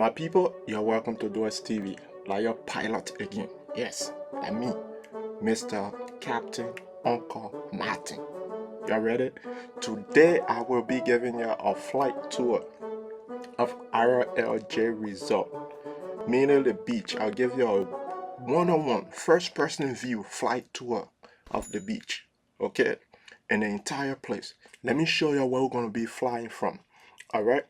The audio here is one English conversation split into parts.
My people, you're welcome to DWEH'S TV, like your pilot again. Yes, like me, Mr. Captain Uncle Martin. Y'all ready? Today I will be giving you a flight tour of RLJ Resort, meaning the beach. I'll give you a one-on-one, first-person view flight tour of the beach, okay? And the entire place. Let me show you where we're going to be flying from, all right?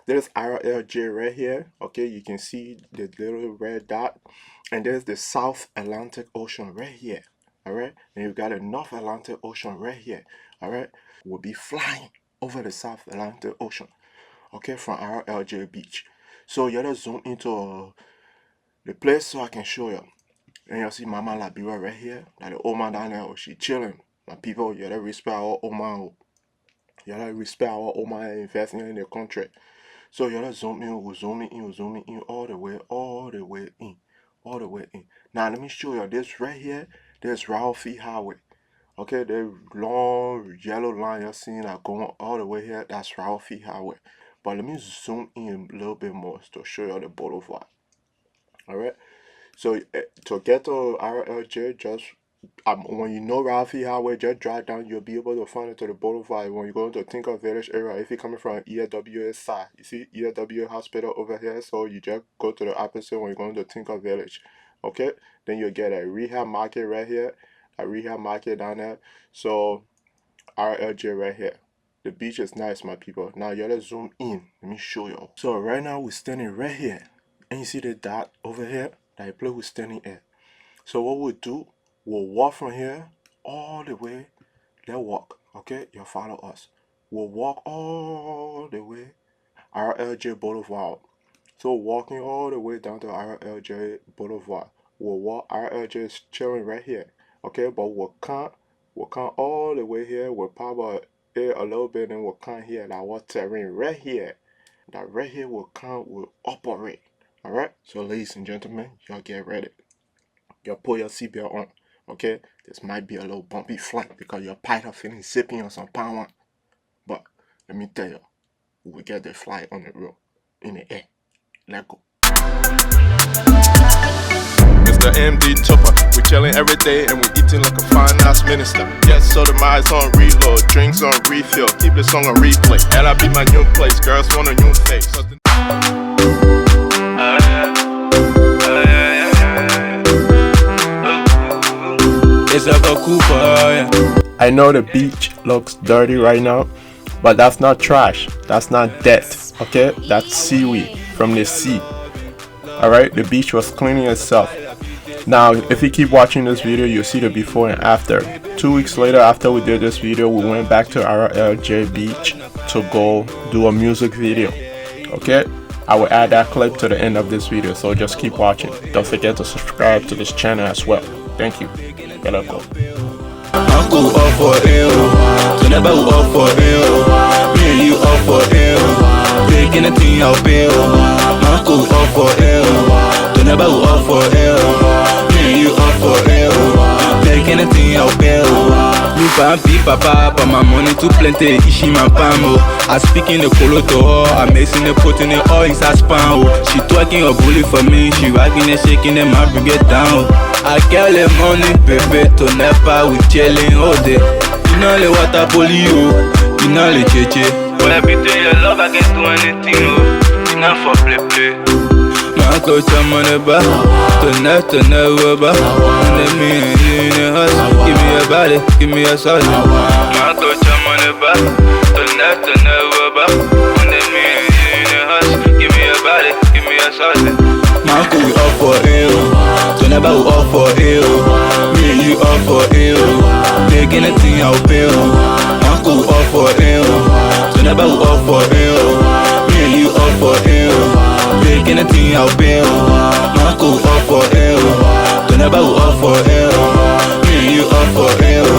There's RLJ right here, okay? You can see the little red dot. And there's the South Atlantic Ocean right here, all right? And you've got the North Atlantic Ocean right here, all right? We'll be flying over the South Atlantic Ocean, okay, from RLJ Beach. So you just zoom into the place so I can show you. And you'll see Mama Liberia right here. Like the old man down there, she chilling. My people, you gotta respect our old man. You gotta respect our old man investing in the country. So you gotta zoom in, we're zooming in all the way in. Now let me show you this right here. There's RLJ Highway. Okay, the long yellow line you're seeing that going all the way here, that's RLJ Highway. But let me zoom in a little bit more to show you the boulevard. Alright. So to get to RLJ, just when you know RLJ Highway, just drive down, you'll be able to find it to the boulevard. When you go into Tinker Village area, if you're coming from DWEH'S side, you see DWEH'S hospital over here, so you just go to the opposite when you're going to Tinker Village. Okay, then you'll get a rehab market right here, a rehab market down there. So RLJ right here. The beach is nice, my people. Now you gotta zoom in. Let me show you. So right now we're standing right here, and you see the dot over here. That place we're standing at. So what we'll do, we'll walk from here all the way. Let's walk, okay? You'll follow us. We'll walk all the way RLJ Boulevard. So walking all the way down to RLJ Boulevard. We'll walk RLJ is chilling right here, okay? But we'll come all the way here. We'll power it a little bit, and we'll come here. That was terrain right here. That right here will operate. All right. So ladies and gentlemen, y'all get ready. Y'all pull your seatbelt on. Okay, this might be a little bumpy flight because your pilot feeling zipping on some power. But let me tell you, we will get the flight on the road, in the air. Let's go. Mr. MD Topor, we chilling every day and we eating like a fine ass minister. Yes, so the mics on reload, drinks on refill, keep the song on replay. That'll be my new place, girls want a new face. I know the beach looks dirty right now, but that's not trash. That's not death, okay? That's seaweed from the sea. Alright, the beach was cleaning itself. Now, if you keep watching this video, you'll see the before and after. 2 weeks later, after we did this video, we went back to RLJ Beach to go do a music video, okay? I will add that clip to the end of this video, so just keep watching. Don't forget to subscribe to this channel as well. Thank you. Let's go. Uncle up for ill, to never up for ill. Me and you up for ill, taking a thing out bill. Uncle up for ill, to never up for ill. Me and you up for ill, taking a thing out bill. Me papi papa, but my money too plenty. Ishi my pamo. I speak in the colo to her, I'm mixing the pot in the oil inside spam. She twerking a bully for me, she rocking and shaking and my bring it down. I get the money, baby, to never we chilling all day. You know the water polio, you know the cheche. When I beat your love, I can do anything, oh. You know for play. My coach, I'm on the bar, tonight, rubber. Let me in the house, give me a body, give me a sauce. My coach, I'm on the bar, tonight, rubber. Let me in the house, give me a body, give me a sauce. My coach, we up for ill. Never up for ill, me and you up for ill, taking a thing out bill. Uncle up for ill, so never up for ill, me and you up for ill, taking a thing out bill. Uncle up for ill, so never up for ill, me and you up for ill,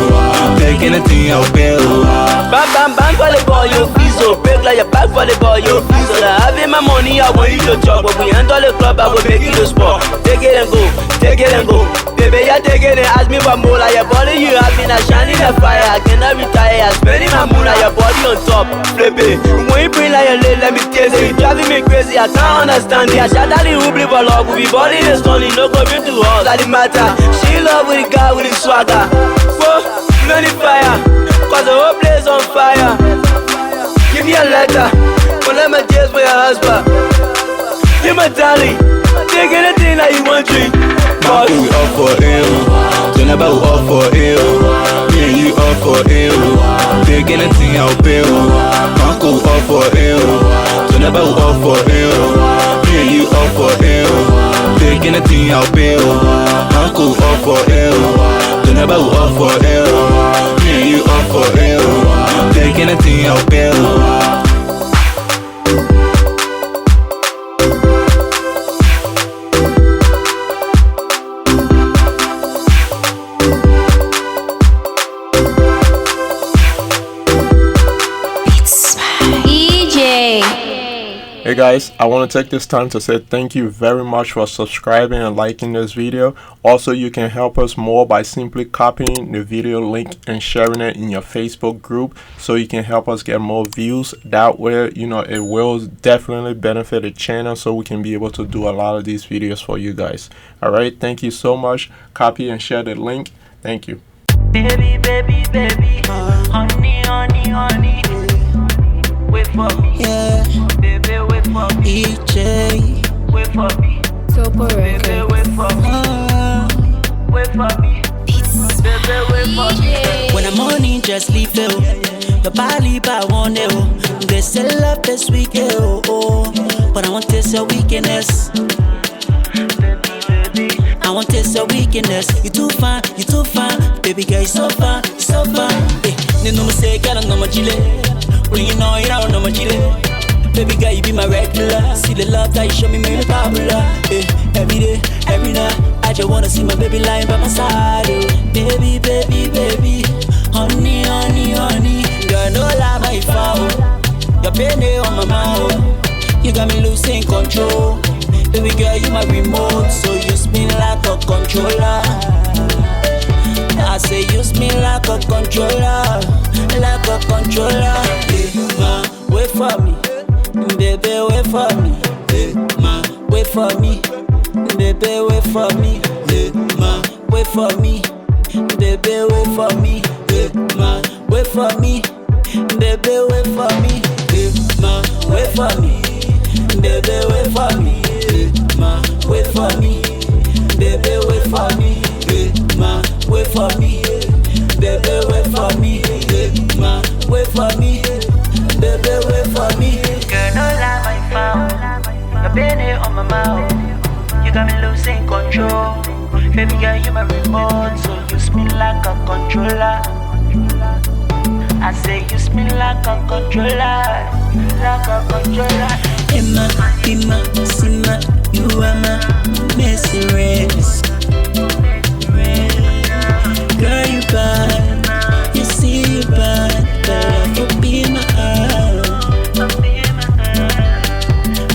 take anything I'll pay. Bam bam bam for the ball, you feel so break like your back for the ball, you feel so like having my money, I want you to chop. But we enter the club, I will make you the sport. Take it and go, take it and go. Baby, you take it and ask me for more. Like your body, you have been a shining the fire. I cannot retire, I'm spending my moon like your body on top. Flip it, when you bring like your leg, let me taste it. You driving me crazy, I can't understand it. I shot out the hooply for love, we be body the stony, no coming to us. That it matter, she in love with the guy with the swagger. Whoa, no the fire, cause the whole place on fire. Give me a letter, but let my tears for your husband. You're my darling, take anything that you want to. Marco, we all for ill. Turn about we all for ill. Me and you all for ill. Take anything I'll pay. Marco, we all for ill. Turn about we all for ill. Me and you all for ill. Take anything I'll pay. Marco, we all for ill. Turn about we all for ill. Me and you all for ill. Take anything I'll pay. Hey guys, I want to take this time to say thank you very much for subscribing and liking this video. Also, you can help us more by simply copying the video link and sharing it in your Facebook group so you can help us get more views. That way, you know, it will definitely benefit the channel so we can be able to do a lot of these videos for you guys. Alright, thank you so much. Copy and share the link. Thank you. Baby, baby, baby, honey, honey, honey, wait for me, Yeah, baby, wait for me, EJ. wait for me, Topor baby, wait for me, wait for me, baby, wait for me. When I'm on it, just leave it. Your body, but I want it. They say love this week, oh. But I want this a weakness. I want this a weakness. You too fine, baby girl, you so fine, you so fine. Hey, no mistake, I don't know my chile. Well, you know, you don't know my chile. Baby girl, you be my regular. See the love that you show me, make me popular. Hey, every day, every night, I just wanna see my baby lying by my side. Oh, baby, baby, baby, honey, honey, honey. Girl, no lie, my foul. Your penny on my mouth. You got me losing control. Baby girl, you my remote, so you spin like a controller. I say you spin like a controller, like a controller. Hey, ma, wait for me, baby, wait for me. Hey, ma, wait for me, baby, wait for me. Hey, ma, wait for me, baby, wait for me. Hey, ma, wait for me, baby, wait for me. Hey, ma, wait for me, baby, wait for me. Ma, wait for me, baby, wait for me. Ma, wait for me, baby, wait for me. Ma, wait for me, baby, wait for me. Girl, no lie, my foul. Your penny on my mouth. You got me losing control. Baby girl, you my remote, so you spin like a controller. I say you spin like a controller, like a controller. Emma, Bima, Sima, you are my messy race. Girl, you bad, you see you bad. But you be my heart.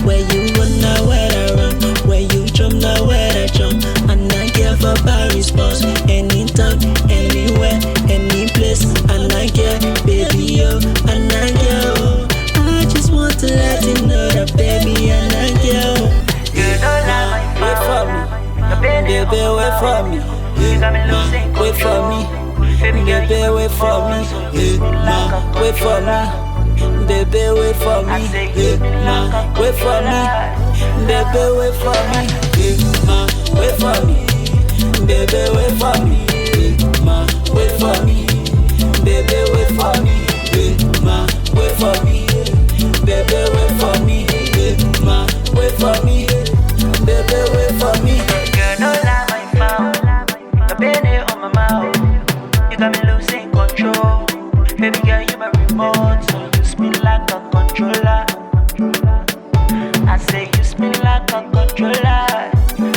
Where you run now, where I run. Where you jump now, where I jump. And I give up a response. Anytime, anywhere, any place. And I get, baby, yo, and I get. I just want to let you know that, baby, and I get. Girl, no lie, my Wait for foul. me, Your penny baby, on my wait for mouth. me. You got me losing Wait for control. me, Baby girl, baby, you wait for me. Ma, wait for me, baby, wait for me. Ma, wait for me, baby, wait for me. Ma, wait for me, baby, wait for me. Ma, wait for me, baby, wait for me. Ma, wait for me, baby, wait for me. Ma, wait for me, baby, wait for me. girl, no lie, my foul. Your penny on my mouth. You got me losing control. Baby girl, you my remote, so you spin like a controller. I say you spin like a controller,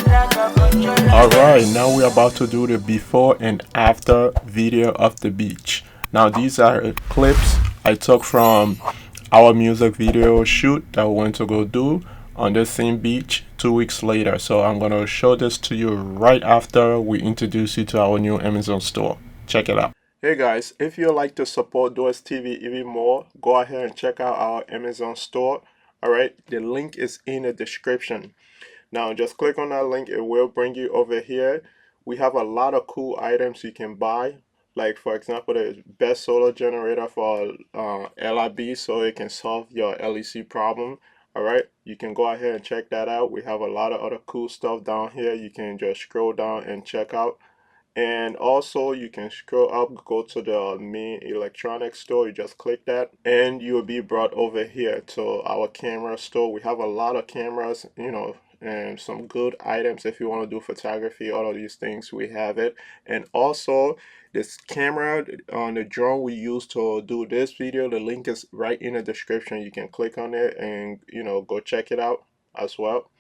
like a controller. Alright, now we're about to do the before and after video of the beach. Now these are clips I took from our music video shoot that we went to go do on the same beach 2 weeks later. So I'm gonna show this to you right after we introduce you to our new Amazon store. Check it out. Hey guys, if you'd like to support DWEH'S TV even more, go ahead and check out our Amazon store. Alright, the link is in the description. Now just click on that link, it will bring you over here. We have a lot of cool items you can buy. Like for example, the best solar generator for LIB, so it can solve your LEC problem. Alright, you can go ahead and check that out. We have a lot of other cool stuff down here. You can just scroll down and check out. And also you can scroll up, go to the main electronics store. You just click that and you will be brought over here to our camera store. We have a lot of cameras, you know, and some good items if you want to do photography, all of these things, we have it. And also this camera on the drone we use to do this video, the link is right in the description. You can click on it and, you know, go check it out as well.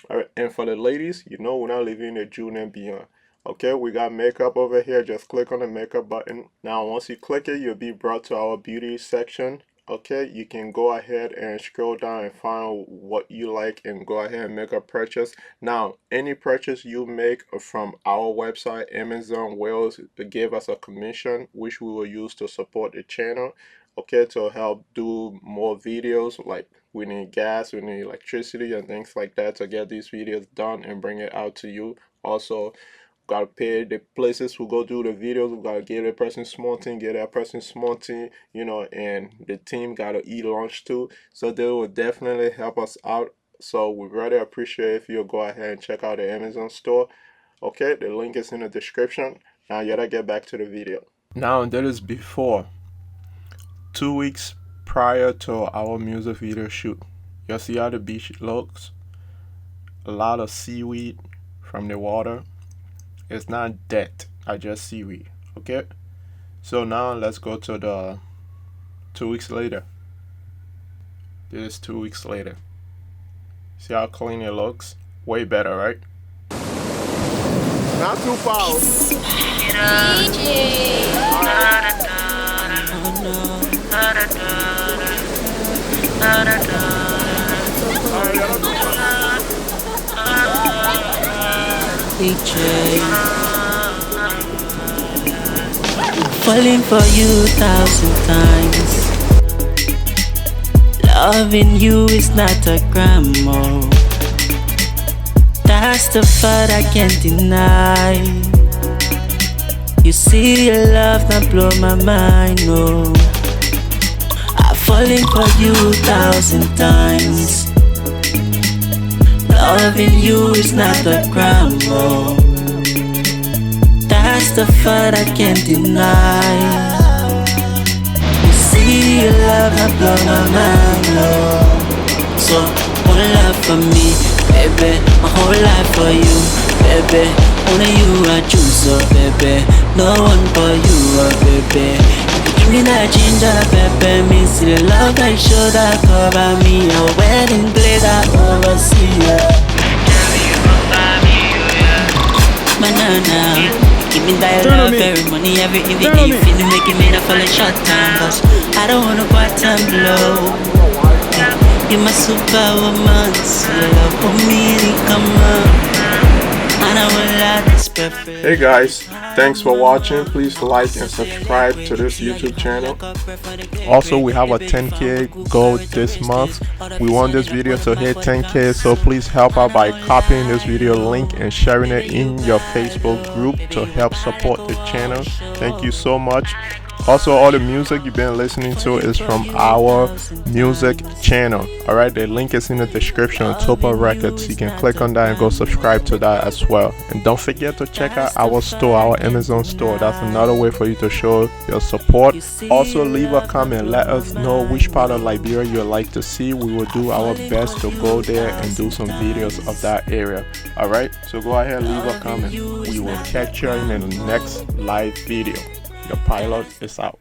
All right, and for the ladies, you know, we're not leaving the June and beyond. Okay, we got makeup over here. Just click on the makeup button. Now once you click it, you'll be brought to our beauty section. Okay, you can go ahead and scroll down and find what you like and go ahead and make a purchase. Now any purchase you make from our website, Amazon will give us a commission, which we will use to support the channel. Okay, to help do more videos. Like we need gas, we need electricity and things like that to get these videos done and bring it out to you. Also, gotta pay the places who go do the videos. We gotta give that person small thing, get that person small thing, you know, and the team gotta eat lunch too. So they will definitely help us out. So we really appreciate if you go ahead and check out the Amazon store. Okay, the link is in the description. Now you gotta get back to the video. Now that is before 2 weeks prior to our music video shoot. You see how the beach looks? A lot of seaweed from the water. It's not dead, I just seaweed. Okay, so now let's go to the 2 weeks later. This is 2 weeks later. See how clean it looks? Way better, right? Not too far. Falling for you 1,000 times. Loving you is not a crime, oh. That's the fact I can't deny. You see your love not blow my mind, no. I'm falling for you 1,000 times. Loving you is not a crime, oh. That's the fact I can't deny. You see your love not blow my mind, no. So, one love for me, baby. My whole life for you, baby. Only you I choose, oh baby. No one for you, oh baby. Give me that ginger, baby. Me see the love I show that cover me. A wedding glitter overseas. Banana, give me that love, every money, every evening. You feel making me not fall a short time. Cause I don't wanna go out and blow. You're my superwoman, so love for me, come on. Hey guys, thanks for watching. Please like and subscribe to this YouTube channel. Also, we have a 10K goal this month. We want this video to hit 10K, so please help out by copying this video link and sharing it in your Facebook group to help support the channel. Thank you so much. Also, all the music you've been listening to is from our music channel. Alright, the link is in the description on Topor Records. You can click on that and go subscribe to that as well. And don't forget to check out our store, our Amazon store. That's another way for you to show your support. Also, leave a comment. Let us know which part of Liberia you'd like to see. We will do our best to go there and do some videos of that area. Alright, so go ahead and leave a comment. We will catch you in the next live video. Your pilot is out.